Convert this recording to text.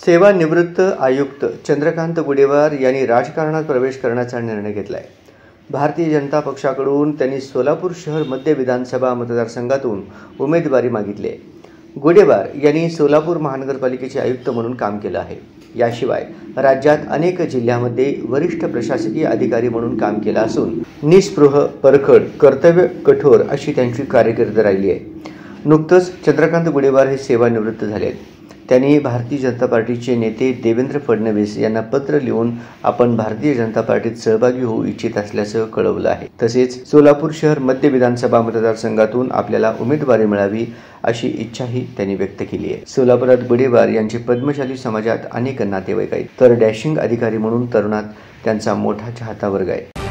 सेवानिवृत्त आयुक्त चंद्रकांत गुडेवार यांनी राजकारणात प्रवेश करण्याचा निर्णय घेतला आहे। भारतीय जनता पक्षाकडून त्यांनी सोलापूर शहर मध्य विधानसभा मतदारसंघातून उमेदवारी मागितली आहे। गुडेवार यांनी सोलापूर महानगरपालिकेचे आयुक्त म्हणून काम केले आहे। याशिवाय राज्यात अनेक जिल्ह्यांमध्ये वरिष्ठ प्रशासकीय अधिकारी म्हणून काम केले असून निस्पृह, परखड, कर्तव्य कठोर अशी त्यांची कारकीर्द राहिली आहे। नुकतंच चंद्रकांत गुडेवार हे सेवानिवृत्त झाले आहेत। त्यांनी भारतीय जनता पार्टीचे नेते देवेंद्र फडणवीस यांना पत्र लिहून आपण भारतीय जनता पार्टीत सहभागी होऊ इच्छित असल्याचं कळवलं आहे। तसेच सोलापूर शहर मध्य विधानसभा मतदारसंघातून आपल्याला उमेदवारी मिळावी अशी इच्छाही त्यांनी व्यक्त केली आहे। सोलापुरात गुडेवार यांचे पद्मशाली समाजात अनेक नातेवाईक आहेत, तर डॅशिंग अधिकारी म्हणून तरुणात त्यांचा मोठा चाहता वर्ग आहे।